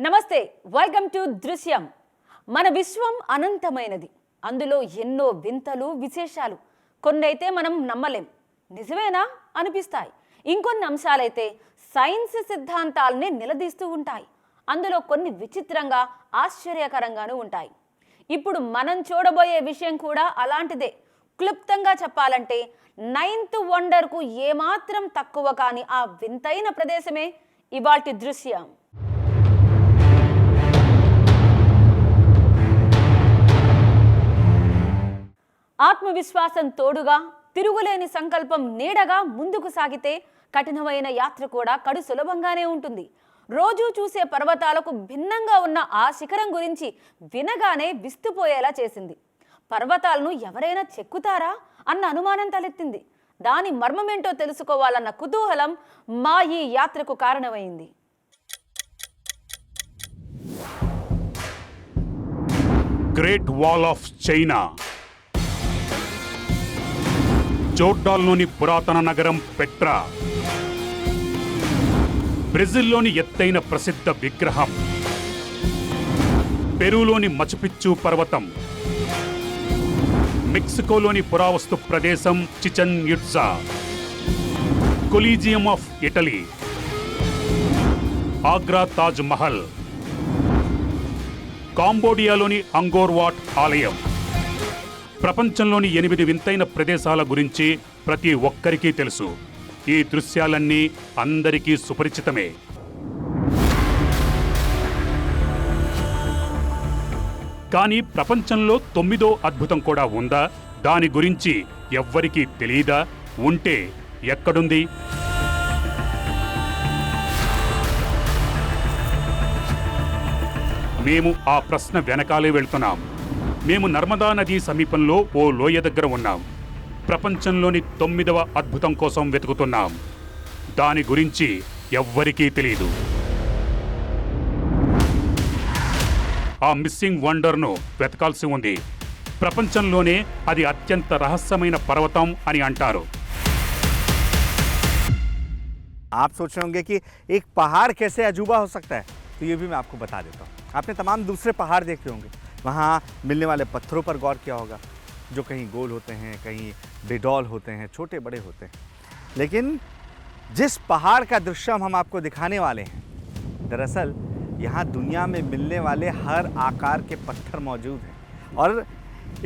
నమస్తే, welcome to దృశ్యం. మన విశ్వం అనంతమైనది. అందులో ఎన్నో వింతలు విశేషాలు. కొన్నైతే మనం నమ్మలేం, నిజమేనా అనిపిస్తాయి. ఇంకొన్ని అంశాలైతే సైన్స్ సిద్ధాంతాలని నిలదీస్తూ ఉంటాయి. అందులో కొన్ని విచిత్రంగా ఆశ్చర్యకరంగానూ ఉంటాయి. ఇప్పుడు మనం చూడబోయే విషయం కూడా అలాంటిదే. క్లుప్తంగా చెప్పాలంటే నైన్త్ వండర్కు ఏమాత్రం తక్కువ కాని ఆ వింతైన ప్రదేశమే ఇవాల్టి దృశ్యం. ఆత్మవిశ్వాసం తోడుగా, తిరుగులేని సంకల్పం నీడగా ముందుకు సాగితే కఠినమైన యాత్ర కూడా కడు సులభంగానే ఉంటుంది. రోజూ చూసే పర్వతాలకు భిన్నంగా ఉన్న ఆ శిఖరం గురించి వినగానే విస్తుపోయేలా చేసింది. పర్వతాలను ఎవరైనా చెక్కుతారా అన్న అనుమానం తలెత్తింది. దాని మర్మమేంటో తెలుసుకోవాలన్న కుతూహలం మా ఈ యాత్రకు కారణమైంది. గ్రేట్ వాల్ ఆఫ్ చైనా, జోర్డాన్లోని పురాతన నగరం పెట్రా, బ్రెజిల్లోని ఎత్తైన ప్రసిద్ధ విగ్రహం, పెరూలోని మచుపిచ్చు పర్వతం, మెక్సికోలోని పురావస్తు ప్రదేశం Chichen Itza, Colosseum of Italy, Agra Taj Mahal, కాంబోడియాలోని అంగోర్ వాట్ ఆలయం. ప్రపంచంలోని 8 వింతైన ప్రదేశాల గురించి ప్రతి ఒక్కరికీ తెలుసు. ఈ దృశ్యాలన్నీ అందరికీ సుపరిచితమే. కానీ ప్రపంచంలో 9వ అద్భుతం కూడా ఉందా? దాని గురించి ఎవ్వరికీ తెలీదా? ఉంటే ఎక్కడుంది? మేము ఆ ప్రశ్న వెనకాలే వెళ్తున్నాం. మేము నర్మదా నదీ సమీపంలో ఓ లోయ దగ్గర ఉన్నాం. ప్రపంచంలోని 9వ అద్భుతం కోసం వెతుకుతున్నాం. దాని గురించి ఎవ్వరికీ తెలియదు. ఆ మిస్సింగ్ వండర్ను వెతకాల్సి ఉంది. ప్రపంచంలోనే అది అత్యంత రహస్యమైన పర్వతం అని అంటారు. आप सोच रहे होंगे कि एक पहाड़ कैसे अजूबा हो सकता है, तो ये भी मैं आपको बता देता हूँ. आपने तमाम दूसरे पहाड़ देखे होंगे, वहाँ मिलने वाले पत्थरों पर गौर किया होगा, जो कहीं गोल होते हैं, कहीं बेडौल होते हैं, छोटे बड़े होते हैं. लेकिन जिस पहाड़ का दृश्य हम आपको दिखाने वाले हैं, दरअसल यहाँ दुनिया में मिलने वाले हर आकार के पत्थर मौजूद हैं. और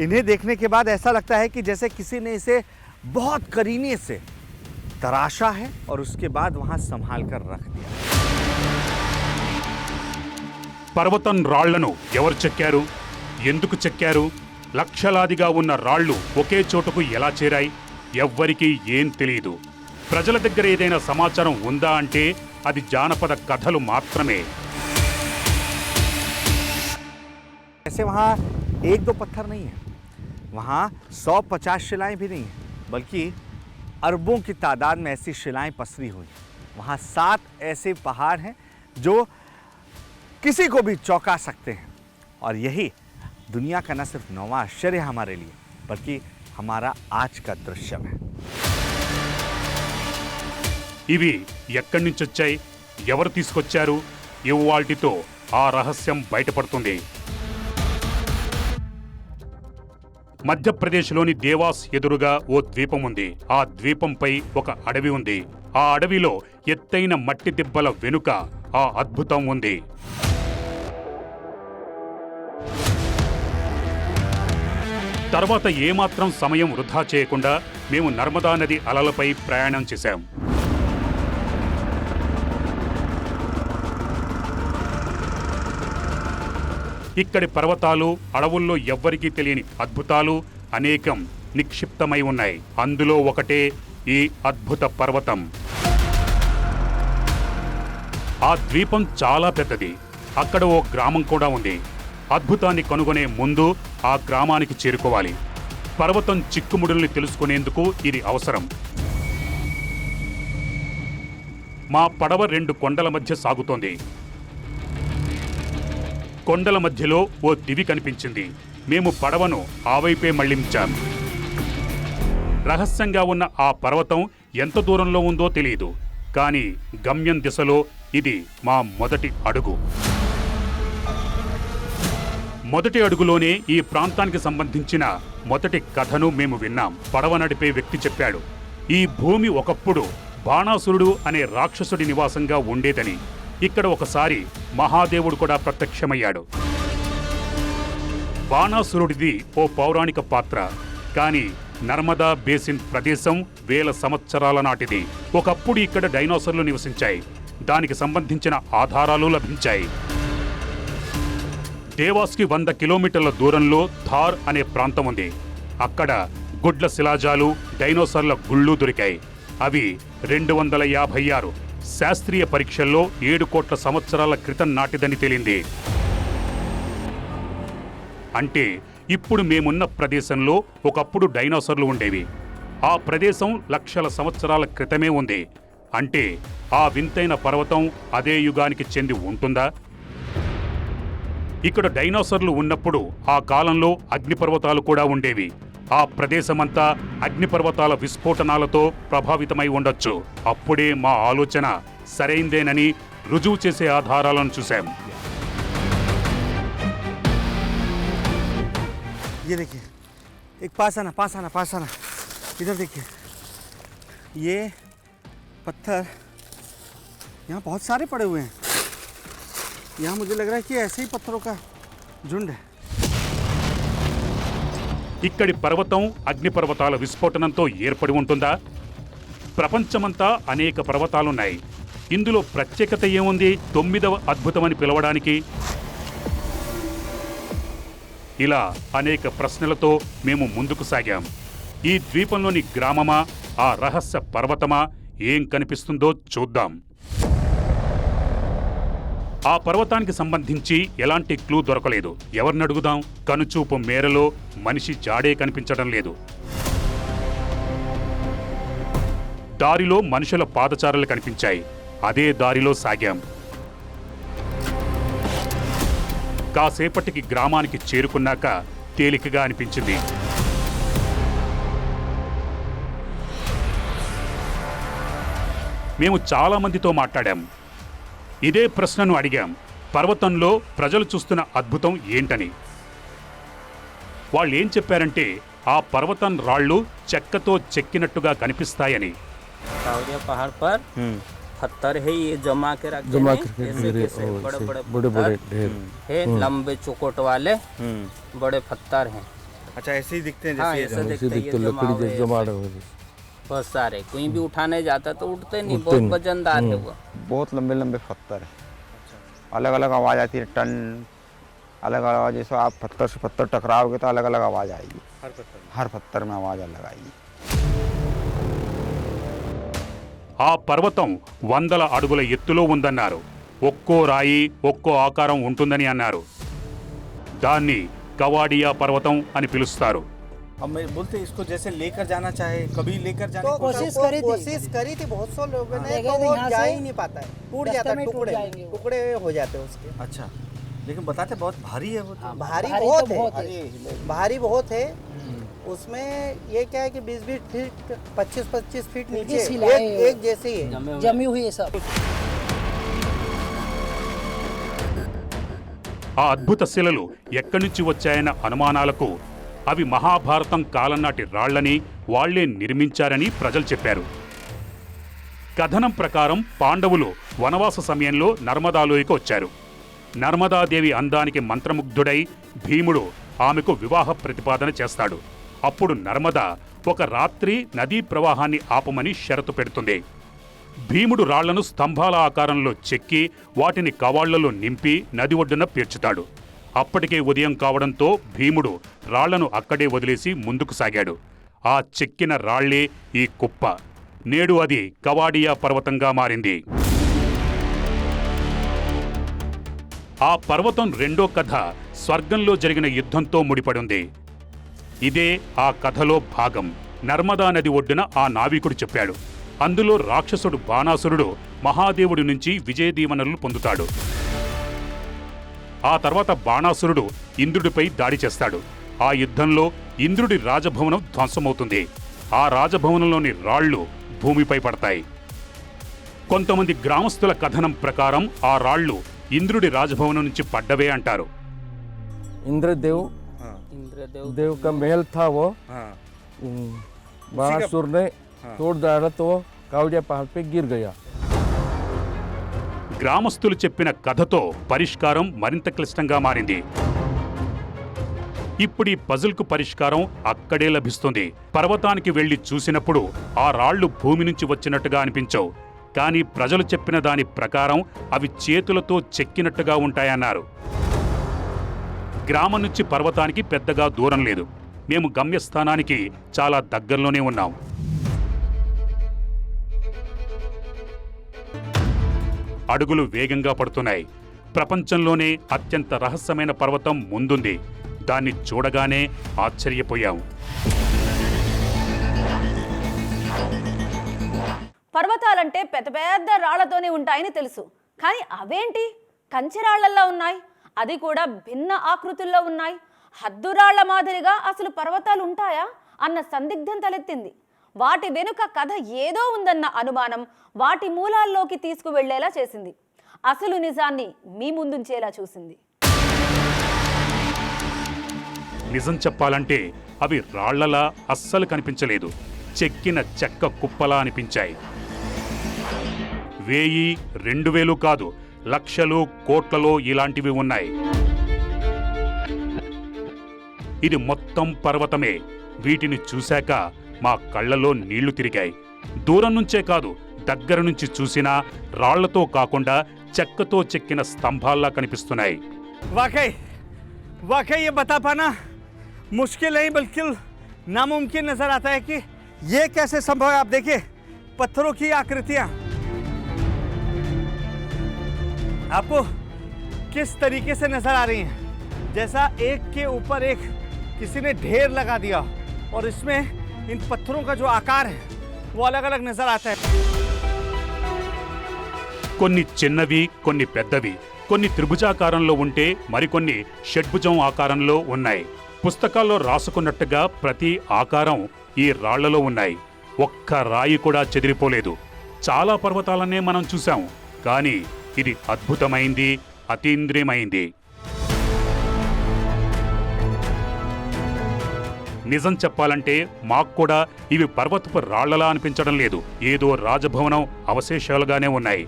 इन्हें देखने के बाद ऐसा लगता है कि जैसे किसी ने इसे बहुत करीने से तराशा है और उसके बाद वहाँ संभाल कर रख दिया. పర్వతం రాళ్లను ఎవరు చెక్కారు? ఎందుకు చెక్కారు? లక్షలాదిగా ఉన్న రాళ్లు ఒకే చోటుకు ఎలా చేరాయి? ఎవ్వరికీ ఏం తెలియదు. ప్రజల దగ్గర ఏదైనా సమాచారం ఉందా అంటే అది జానపద కథలు మాత్రమే. ऐसे वहाँ 1-2 पत्थर नहीं है, वहाँ 100-50 शिलाएं भी नहीं है, बल्कि अरबों की तादाद में ऐसी शिलाएं पसरी हुई. वहाँ 7 ऐसे पहाड़ हैं जो किसी को भी चौंका सकते हैं. और यही दुनिया का न सिर्फ 9वां आश्चर्य हमारे लिए, बल्कि हमारा आज का दृश्य है. ఇవి ఎక్కడి నుంచి వచ్చాయి? ఎవరు తీసుకొచ్చారు? ఇవాల్టితో ఆ రహస్యం బయటపడుతుంది. మధ్యప్రదేశ్లోని దేవాస్ ఎదురుగా ఓ ద్వీపం ఉంది. ఆ ద్వీపంపై ఒక అడవి ఉంది. ఆ అడవిలో ఎత్తైన మట్టి దిబ్బల వెనుక ఆ అద్భుతం ఉంది. తర్వాత ఏమాత్రం సమయం వృధా చేయకుండా మేము నర్మదా నది అలలపై ప్రయాణం చేశాం. ఇక్కడి పర్వతాలు, అడవుల్లో ఎవ్వరికీ తెలియని అద్భుతాలు అనేకం నిక్షిప్తమై ఉన్నాయి. అందులో ఒకటే ఈ అద్భుత పర్వతం. ఆ ద్వీపం చాలా పెద్దది. అక్కడ ఓ గ్రామం కూడా ఉంది. అద్భుతాన్ని కనుగొనే ముందు ఆ గ్రామానికి చేరుకోవాలి. పర్వతం చిక్కుముడుల్ని తెలుసుకునేందుకు ఇది అవసరం. మా పడవ 2 కొండల మధ్య సాగుతోంది. కొండల మధ్యలో ఓ దివి కనిపించింది. మేము పడవను ఆ వైపే మళ్లించాం. రహస్యంగా ఉన్న ఆ పర్వతం ఎంత దూరంలో ఉందో తెలియదు. కానీ గమ్యం దిశలో ఇది మా మొదటి అడుగు. మొదటి అడుగులోనే ఈ ప్రాంతానికి సంబంధించిన మొదటి కథను మేము విన్నాం. పడవ నడిపే వ్యక్తి చెప్పాడు, ఈ భూమి ఒకప్పుడు బాణాసురుడు అనే రాక్షసుడి నివాసంగా ఉండేదని. ఇక్కడ ఒకసారి మహాదేవుడు కూడా ప్రత్యక్షమయ్యాడు. బాణాసురుడిది ఓ పౌరాణిక పాత్ర, కానీ నర్మదా బేసిన్ ప్రదేశం వేల సంవత్సరాల నాటిది. ఒకప్పుడు ఇక్కడ డైనోసార్లు నివసించాయి. దానికి సంబంధించిన ఆధారాలు లభించాయి. దేవాస్కి 100 కిలోమీటర్ల దూరంలో థార్ అనే ప్రాంతం ఉంది. అక్కడ గుడ్ల శిలాజాలు, డైనోసార్ల గుళ్ళు దొరికాయి. అవి 256 శాస్త్రీయ పరీక్షల్లో 7 కోట్ల సంవత్సరాల క్రితం నాటిదని తేలింది. అంటే ఇప్పుడు మేమున్న ప్రదేశంలో ఒకప్పుడు డైనోసార్లు ఉండేవి. ఆ ప్రదేశం లక్షల సంవత్సరాల క్రితమే ఉంది. అంటే ఆ వింతైన పర్వతం అదే యుగానికి చెంది ఉంటుందా? ఇక్కడ డైనోసార్లు ఉన్నప్పుడు ఆ కాలంలో అగ్నిపర్వతాలు కూడా ఉండేవి. ఆ ప్రదేశమంతా అగ్నిపర్వతాల విస్ఫోటనాలతో ప్రభావితమై ఉండొచ్చు. అప్పుడే మా ఆలోచన సరైందేనని రుజువు చేసే ఆధారాలను చూశాం. ये देखिए, एक पास आना, इधर देखिए, ये पत्थर यहाँ बहुत सारे पड़े हुए हैं. यहाँ मुझे लग रहा है कि ऐसे ही पत्थरों का झुंड है. ఇక్కడి పర్వతం అగ్నిపర్వతాల విస్ఫోటనంతో ఏర్పడి ఉంటుందా? ప్రపంచమంతా అనేక పర్వతాలున్నాయి. ఇందులో ప్రత్యేకత ఏముంది 9వ అద్భుతమని పిలవడానికి? ఇలా అనేక ప్రశ్నలతో మేము ముందుకు సాగాం. ఈ ద్వీపంలోని గ్రామమా, ఆ రహస్య పర్వతమా, ఏం కనిపిస్తుందో చూద్దాం. ఆ పర్వతానికి సంబంధించి ఎలాంటి క్లూ దొరకలేదు. ఎవరిని అడుగుదాం? కనుచూపు మేరలో మనిషి జాడే కనిపించడం లేదు. దారిలో మనుషుల పాదచారులు కనిపించాయి. అదే దారిలో సాగాం. కాసేపటికి గ్రామానికి చేరుకున్నాక తేలికగా అనిపించింది. మేము చాలా మందితో మాట్లాడాం. ఇదే ప్రశ్నను అడిగాం, పర్వతంలో ప్రజలు చూస్తున్న అద్భుతం ఏంటని. వాళ్ళు ఏం చెప్పారంటే ఆ పర్వతం రాళ్ళు చెక్కతో చెక్కినట్టుగా కనిపిస్తాయని. पहाड़ पर पत्थर है, ये जमा के रखते हैं, बड़े ढेर है, लंबे चौकोट वाले बड़े पत्थर हैं. अच्छा, ऐसे ही दिखते हैं हाँ, जैसे ऐसे दिखते हैं, जमा हुए बहुत सारे. कोई भी उठाने जाता तो उठते नहीं, बहुत वजनदार है वो. बहुत लंबे लंबे पत्थर है. अलग अलग आवाज़ आती है, टन अलग अलग आवाज़. जैसे आप पत्थर से पत्थर टकराओगे तो अलग अलग आवाज़ आएगी. हर पत्थर में आवाज़ अलग आएगी. ఆ పర్వతం 100 అడుగుల ఎత్తులో ఉందన్నారు. ఒక్కో రాయి ఒక్కో ఆకారం ఉంటుందని అన్నారు. దాన్ని కవాడియా పర్వతం అని పిలుస్తారు. अब मैं बोलते इसको जैसे लेकर जाना चाहे, कभी लेकर जाने तो की कोशिश करी थी बहुत सौ लोगों ने, तो वो जा ही नहीं पाता है, टूट जाता है, टुकड़े हो जाते हैं उसके. अच्छा, लेकिन बताते बहुत भारी है वो तो. भारी भारी बहुत है. उसमें ये क्या है कि 20-20 फीट 25-25 फीट नीचे एक जैसे ही है, जमी हुई है सब. ఆ అద్భుత శిలలు ఎక్కడి నుంచి వచ్చాయన్న అనుమానాలకు అవి మహాభారతం కాలం నాటి రాళ్లని వాళ్లే నిర్మించారని ప్రజలు చెప్పారు. కథనం ప్రకారం పాండవులు వనవాస సమయంలో నర్మదాలోయకు వచ్చారు. నర్మదాదేవి అందానికి మంత్రముగ్ధుడై భీముడు ఆమెకు వివాహ ప్రతిపాదన చేస్తాడు. అప్పుడు నర్మద ఒక రాత్రి నదీ ప్రవాహాన్ని ఆపమని షరతు పెడుతుంది. భీముడు రాళ్లను స్తంభాల ఆకారంలో చెక్కి వాటిని కవాళ్లలో నింపి నది ఒడ్డున పేర్చుతాడు. అప్పటికే ఉదయం కావడంతో భీముడు రాళ్లను అక్కడే వదిలేసి ముందుకు సాగాడు. ఆ చెక్కిన రాళ్లే ఈ కుప్ప. నేడు అది కవాడియా పర్వతంగా మారింది. ఆ పర్వతం రెండో కథ స్వర్గంలో జరిగిన యుద్ధంతో ముడిపడింది. ఇదే ఆ కథలో భాగం. నర్మదా నది ఒడ్డున ఆ నావికుడు చెప్పాడు. అందులో రాక్షసుడు బాణాసురుడు మహాదేవుడి నుంచి విజయదీవెనలు పొందుతాడు. ఆ తర్వాత బాణాసురుడు ఇంద్రుడిపై దాడి చేస్తాడు. ఆ యుద్ధంలో ఇంద్రుడి రాజభవనం ధ్వంసమవుతుంది. ఆ రాజభవనంలోని రాళ్లు భూమిపై పడతాయి. కొంతమంది గ్రామస్తుల కథనం ప్రకారం ఆ రాళ్లు ఇంద్రుడి రాజభవనం నుంచి పడ్డవే అంటారు. इंद्रदेव इंद्रदेव देव का महल था वो। हाँ महासुर ने तोड़ डाला तो वो कावड़िया पहाड़ पे गिर गया। గ్రామస్తులు చెప్పిన కథతో పరిష్కారం మరింత క్లిష్టంగా మారింది. ఇప్పుడు ఈ పజిల్కు పరిష్కారం అక్కడే లభిస్తుంది. పర్వతానికి వెళ్లి చూసినప్పుడు ఆ రాళ్లు భూమి నుంచి వచ్చినట్టుగా అనిపించవు, కానీ ప్రజలు చెప్పిన దాని ప్రకారం అవి చేతులతో చెక్కినట్టుగా ఉంటాయన్నారు. గ్రామం నుంచి పర్వతానికి పెద్దగా దూరం లేదు. మేము గమ్యస్థానానికి చాలా దగ్గరలోనే ఉన్నాం. అడుగులు వేగంగా పడుతున్నాయి. ప్రపంచంలోనే అత్యంత రహస్యమైన పర్వతం ముందుంది. దాన్ని చూడగానే ఆశ్చర్యపోయాం. పర్వతాలంటే పెద్ద పెద్ద రాళ్లతోనే ఉంటాయని తెలుసు, కానీ అవేంటి కంచెరాళ్లలా ఉన్నాయి, అది కూడా భిన్న ఆకృతుల్లో ఉన్నాయి. హద్దురాళ్ల మాదిరిగా అసలు పర్వతాలు ఉంటాయా అన్న సందిగ్ధం తలెత్తింది. వాటి వెనుక కథ ఏదో ఉందన్న అనుమానం వాటి మూలాల్లోకి తీసుకువెళ్లేలా చేసింది. అసలు నిజాన్ని మీ ముందుంచేలా చూసింది. నిజం చెప్పాలంటే అవి రాళ్లలా అస్సలు కనిపించలేదు. చెక్కిన చెక్క కుప్పలా అనిపించాయి. 1000, 2000 కాదు, లక్షలు, కోట్లలో ఇలాంటివి ఉన్నాయి. ఇది మొత్తం పర్వతమే. వీటిని చూశాక మా కళ్ళలో నీళ్లు తిరిగాయి. దూరం నుంచే కాదు, దగ్గర నుంచి చూసినా రాళ్లతో కాకుండా చెక్కతో చెక్కిన స్తంభాల్లా కనిపిస్తున్నాయి. वाकई ये बता पाना मुश्किल नहीं बल्कि नामुमकिन नजर आता है कि ये कैसे संभव है। आप देखिए पत्थरों की आकृतियां आपको किस तरीके से नजर आ रही हैं, जैसा एक के ऊपर एक किसी ने ढेर लगा दिया और इसमें इन पत्थरों का जो आकार है वो अलग अलग नजर आता है. కొన్ని చిన్నవి, కొన్ని పెద్దవి, కొన్ని త్రిభుజాకారంలో ఉంటే మరికొన్ని షడ్భుజం ఆకారంలో ఉన్నాయి. పుస్తకాల్లో రాసుకున్నట్టుగా ప్రతి ఆకారం ఈ రాళ్లలో ఉన్నాయి. ఒక్క రాయి కూడా చెదిరిపోలేదు. చాలా పర్వతాలనే మనం చూశాం, కానీ ఇది అద్భుతమైంది, అతీంద్రియమైంది. నిజం చెప్పాలంటే మాకు కూడా ఇవి పర్వతపు రాళ్లలా అనిపించడం లేదు. ఏదో రాజభవనం అవశేషాలుగానే ఉన్నాయి.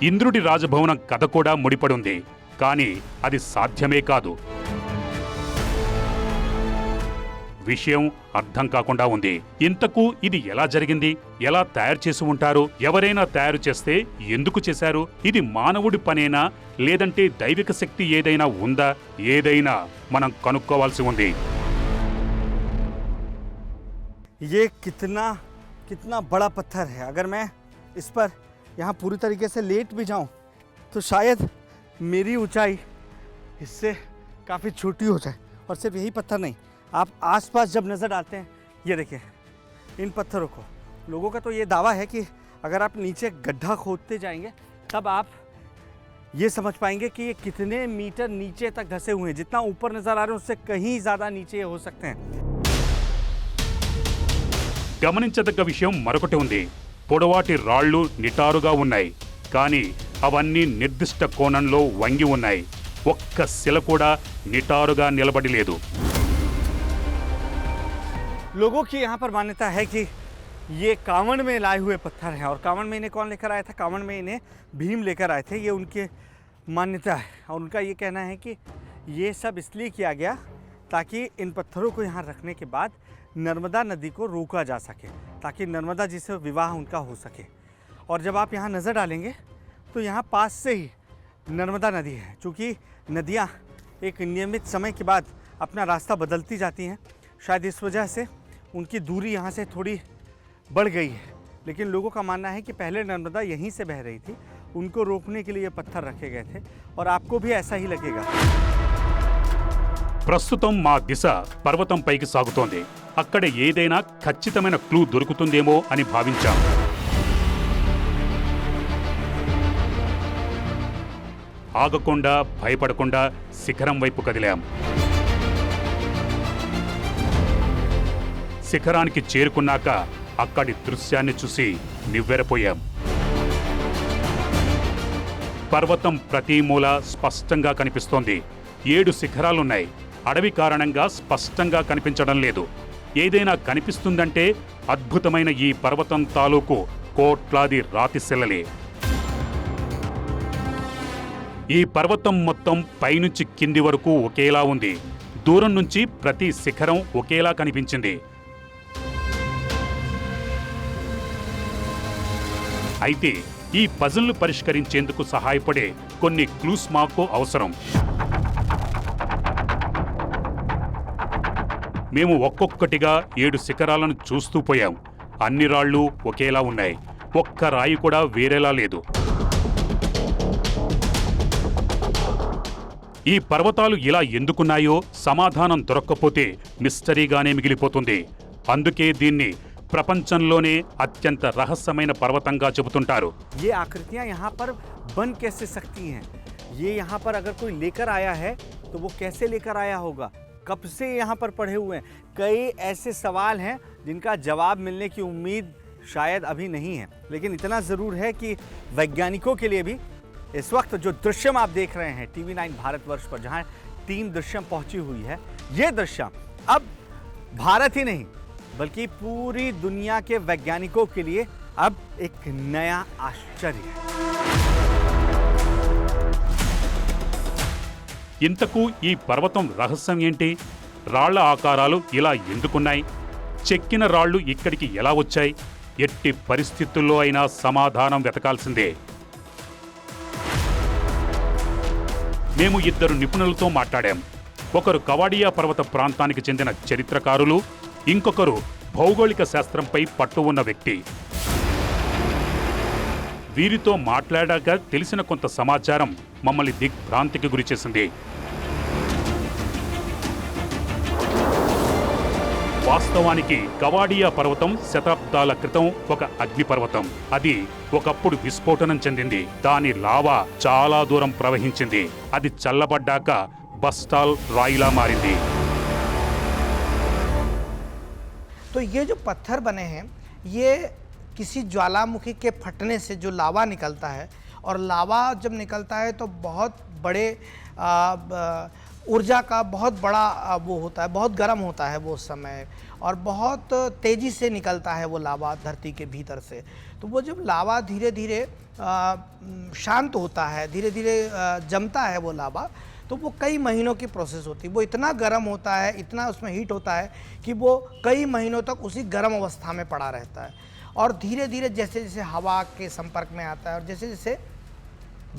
ఇంద్రుడి రాజభవనం కథ కూడా ముడిపడుంది, కానీ అది సాధ్యమే కాదు. విషయం అర్థం కాకుండా ఉంది. ఇంతకు ఇది ఎలా జరిగింది? ఎలా తయారు చేసి ఉంటారు? ఎవరైనా తయారు చేస్తే ఎందుకు చేశారు? ఇది మానవుడి పనేనా, లేదంటే దైవిక శక్తి ఏదైనా ఉందా? ఏదైనా మనం కనుక్కోవాల్సి ఉంది. ये कितना बड़ा पत्थर है. अगर मैं इस पर यहाँ पूरी तरीके से लेट भी जाऊँ तो शायद मेरी ऊंचाई इससे काफ़ी छोटी हो जाए. और सिर्फ यही पत्थर नहीं, आप आसपास जब नज़र डालते हैं, ये देखिए इन पत्थरों को, लोगों का तो ये दावा है कि अगर आप नीचे गड्ढा खोदते जाएंगे तब आप ये समझ पाएंगे कि ये कितने मीटर नीचे तक धंसे हुए हैं. जितना ऊपर नज़र आ रहे हैं उससे कहीं ज़्यादा नीचे हो सकते हैं. గమనించదగ్గ విషయం మరొకటి ఉంది. పొడవాటి రాళ్లు నిటారుగా ఉన్నాయి, కానీ అవన్నీ నిర్దిష్ట కోణంలో వంగి ఉన్నాయి. ఒక్క శిల కూడా నిటారుగా నిలబడి లేదు. लोगों की यहाँ पर मान्यता है कि ये कांवड़ में लाए हुए पत्थर हैं. और कांवड़ में इन्हें कौन लेकर आया था? कांवड़ में इन्हें भीम लेकर आए थे. ये उनकी मान्यता है. और उनका ये कहना है कि ये सब इसलिए किया गया ताकि इन पत्थरों को यहाँ रखने के बाद नर्मदा नदी को रोका जा सके, ताकि नर्मदा जी से विवाह उनका हो सके. और जब आप यहाँ नज़र डालेंगे तो यहाँ पास से ही नर्मदा नदी है. चूँकि नदियाँ एक नियमित समय के बाद अपना रास्ता बदलती जाती हैं, शायद इस वजह से उनकी दूरी यहाँ से थोड़ी बढ़ गई है. लेकिन लोगों का मानना है कि पहले नर्मदा यहीं से बह रही थी. उनको रोकने के लिए ये पत्थर रखे गए थे. और आपको भी ऐसा ही लगेगा. ప్రస్తుతం మా దిశ పర్వతం పైకి సాగుతోంది. అక్కడ ఏదైనా ఖచ్చితమైన క్లూ దొరుకుతుందేమో అని భావించాం. ఆగకుండా, భయపడకుండా శిఖరం వైపు కదిలాం. శిఖరానికి చేరుకున్నాక అక్కడి దృశ్యాన్ని చూసి నివ్వెరపోయాం. పర్వతం ప్రతి మూల స్పష్టంగా కనిపిస్తోంది. 7 శిఖరాలున్నాయి. అడవి కారణంగా స్పష్టంగా కనిపించడం లేదు. ఏదైనా కనిపిస్తుందంటే అద్భుతమైన ఈ పర్వతం తాలూకు కోట్లాది రాతి శిలలే. ఈ పర్వతం మొత్తం పైనుంచి కింది వరకు ఒకేలా ఉంది. దూరం నుంచి ప్రతి శిఖరం ఒకేలా కనిపించింది. అయితే ఈ పజిల్ను పరిష్కరించేందుకు సహాయపడే కొన్ని క్లూస్ మాకు అవసరం. మేము ఒక్కొక్కటిగా 7 శిఖరాలను చూస్తూ పోయాం. అన్ని రాళ్ళు ఒకేలా ఉన్నాయి. ఒక్క రాయి కూడా వేరేలా లేదు. ఈ పర్వతాలు ఇలా ఎందుకున్నాయో సమాధానం దొరక్కపోతే మిస్టరీగానే మిగిలిపోతుంది. అందుకే దీన్ని ప్రపంచంలోనే అత్యంత రహస్యమైన పర్వతంగా చెబుతుంటారు. ये आकृतियां यहाँ पर बन कैसे सकती हैं? ये यहाँ पर अगर कोई लेकर आया है तो वो कैसे लेकर आया होगा? कब से यहाँ पर पड़े हुए हैं? कई ऐसे सवाल हैं जिनका जवाब मिलने की उम्मीद शायद अभी नहीं है, लेकिन इतना ज़रूर है कि वैज्ञानिकों के लिए भी इस वक्त जो दृश्यम आप देख रहे हैं TV9 भारतवर्ष पर, जहाँ टीम दृश्यम पहुंची हुई है, ये दृश्यम अब भारत ही नहीं बल्कि पूरी दुनिया के वैज्ञानिकों के लिए अब एक नया आश्चर्य है. ఇంతకు ఈ పర్వతం రహస్యం ఏంటి? రాళ్ల ఆకారాలు ఇలా ఎందుకున్నాయి? చెక్కిన రాళ్లు ఇక్కడికి ఎలా వచ్చాయి? ఎట్టి పరిస్థితుల్లో అయినా సమాధానం వెతకాల్సిందే. మేము 2 నిపుణులతో మాట్లాడాం. ఒకరు కవాడియా పర్వత ప్రాంతానికి చెందిన చరిత్రకారులు, ఇంకొకరు భౌగోళిక శాస్త్రంపై పట్టు ఉన్న వ్యక్తి. వీరితో మాట్లాడాక తెలిసిన కొంత సమాచారం మమ్మల్ని దిగ్భ్రాంతికి గురిచేసింది. వాస్తవానికి కవాడియా పర్వతం శతాబ్దాల క్రితం ఒక అగ్నిపర్వతం. అది ఒకప్పుడు విస్ఫోటనం చెందింది. దాని లావా చాలా దూరం ప్రవహించింది. అది చల్లబడ్డాక బస్టాల్ రాయిలా మారింది. तो ये जो पत्थर बने हैं ये किसी ज्वालामुखी के फटने से जो लावा निकलता है, और लावा जब निकलता है तो बहुत बड़े ऊर्जा का बहुत बड़ा वो होता है, बहुत गर्म होता है वो उस समय, और बहुत तेज़ी से निकलता है वो लावा धरती के भीतर से. तो वो जब लावा धीरे धीरे शांत होता है, धीरे धीरे जमता है वो लावा, तो वो कई महीनों की प्रोसेस होती है. वो इतना गर्म होता है, इतना उसमें हीट होता है कि वो कई महीनों तक उसी गर्म अवस्था में पड़ा रहता है. और धीरे धीरे जैसे जैसे हवा के संपर्क में आता है और जैसे जैसे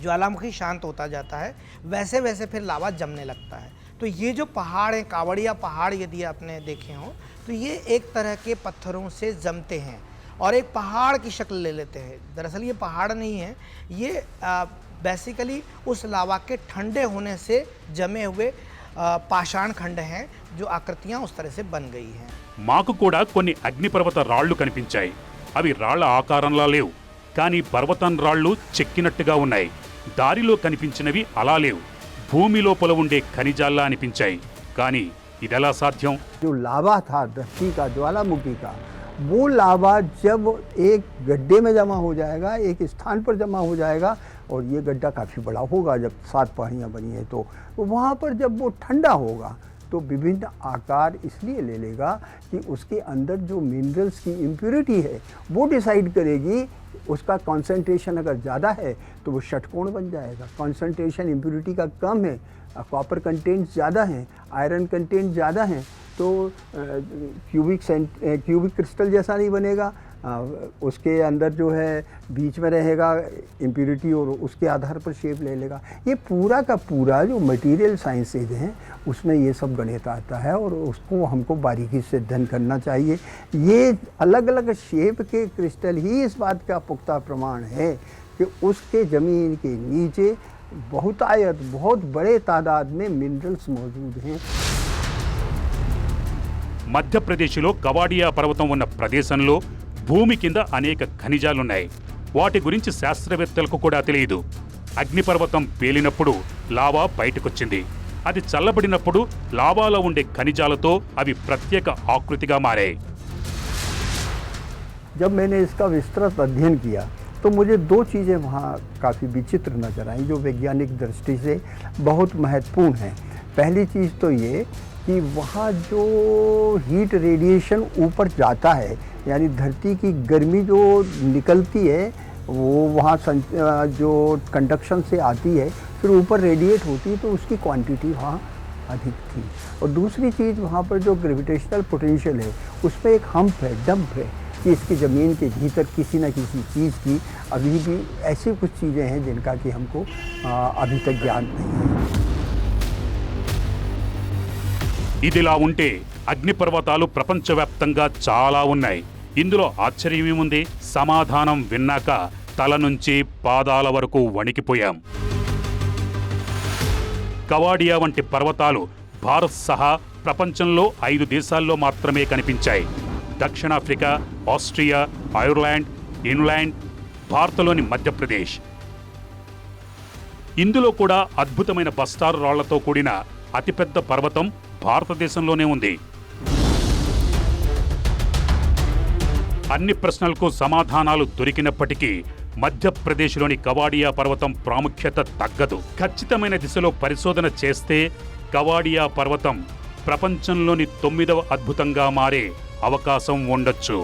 ज्वालामुखी शांत होता जाता है, वैसे वैसे फिर लावा जमने लगता है. तो ये जो पहाड़ हैं, कावड़िया पहाड़, यदि आपने देखे हों तो ये एक तरह के पत्थरों से जमते हैं और एक पहाड़ की शक्ल ले लेते हैं. दरअसल ये पहाड़ नहीं है, ये बेसिकली उस लावा के ठंडे होने से जमे हुए पाषाण खंड हैं, जो आकृतियां उस तरह से बन गई हैं. మాకు కూడా కొన్ని అగ్నిపర్వత రాళ్లు కనిపించాయి. అవి రాళ్ల ఆకారంలా లేవు, కానీ పర్వతం రాళ్లు చెక్కినట్టుగా ఉన్నాయి. దారిలో కనిపించినవి అలా లేవు, భూమి లోపల ఉండే ఖనిజాల్లా అనిపించాయి. కానీ ఇదెలా సాధ్యం? जो लावा था धरती का, ज्वालामुखी का, वो लावा जब एक गड्ढे में जमा हो जाएगा, एक स्थान पर जमा हो जाएगा, और ये गड्ढा काफ़ी बड़ा होगा जब 7 पहाड़ियाँ बनी है, तो वहाँ पर जब वो ठंडा होगा तो विभिन्न आकार इसलिए ले लेगा कि उसके अंदर जो मिनरल्स की इम्प्योरिटी है वो डिसाइड करेगी. उसका कंसंट्रेशन अगर ज़्यादा है तो वो षटकोण बन जाएगा. कंसंट्रेशन इम्प्योरिटी का कम है, कॉपर कंटेंट ज़्यादा है, आयरन कंटेंट ज़्यादा है, तो क्यूबिक क्रिस्टल जैसा नहीं बनेगा. उसके अंदर जो है बीच में रहेगा इम्प्योरिटी और उसके आधार पर शेप ले लेगा. ये पूरा का पूरा जो मटेरियल साइंसेज हैं उसमें ये सब गणित आता है और उसको हमको बारीकी से अध्ययन करना चाहिए. ये अलग अलग शेप के क्रिस्टल ही इस बात का पुख्ता प्रमाण है कि उसके ज़मीन के नीचे बहुतायत बहुत बड़े तादाद में मिनरल्स मौजूद हैं. మధ్యప్రదేశ్లో కవాడియా పర్వతం ఉన్న ప్రదేశంలో భూమి కింద అనేక ఖనిజాలున్నాయి. వాటి గురించి శాస్త్రవేత్తలకు కూడా తెలియదు. అగ్నిపర్వతం పేలినప్పుడు లావా బయటకొచ్చింది. అది చల్లబడినప్పుడు లావాలో ఉండే ఖనిజాలతో అవి ప్రత్యేక ఆకృతిగా మారాయి. जब मैंने इसका विस्तृत अध्ययन किया तो तो मुझे दो चीज़ें वहाँ काफ़ी विचित्र नज़र आई जो वैज्ञानिक दृष्टि से बहुत महत्वपूर्ण हैं। पहली चीज़ तो ये कि वहाँ जो हीट रेडिएशन ऊपर जाता है, यानी धरती की गर्मी जो निकलती है वो वहाँ जो कंडक्शन से आती है फिर ऊपर रेडिएट होती है, तो उसकी क्वांटिटी वहाँ अधिक थी। और दूसरी चीज़ वहाँ पर जो ग्रेविटेशनल पोटेंशियल है उसमें एक हम्प है, डंप है कि इसकी ज़मीन के भीतर किसी न किसी चीज़ की अभी भी ऐसी कुछ चीज़ें हैं जिनका कि हमको अभी तक ज्ञान नहीं है। ఇదిలా ఉంటే అగ్నిపర్వతాలు ప్రపంచవ్యాప్తంగా చాలా ఉన్నాయి. ఇందులో ఆశ్చర్యమేముంది? సమాధానం విన్నాక తల నుంచి పాదాల వరకు వణికిపోయాం. కవాడియా వంటి పర్వతాలు భారత్ సహా ప్రపంచంలో 5 దేశాల్లో మాత్రమే కనిపించాయి. దక్షిణాఫ్రికా, ఆస్ట్రియా, ఐర్లాండ్, ఇంగ్లాండ్, భారత్లోని మధ్యప్రదేశ్. ఇందులో కూడా అద్భుతమైన బస్టార్ రాళ్లతో కూడిన అతిపెద్ద పర్వతం భారతదేశంలోనే ఉంది. అన్ని ప్రశ్నలకు సమాధానాలు దొరికినప్పటికీ మధ్యప్రదేశ్లోని కవాడియా పర్వతం ప్రాముఖ్యత తగ్గదు. ఖచ్చితమైన దిశలో పరిశోధన చేస్తే కవాడియా పర్వతం ప్రపంచంలోని 9వ అద్భుతంగా మారే అవకాశం ఉండొచ్చు.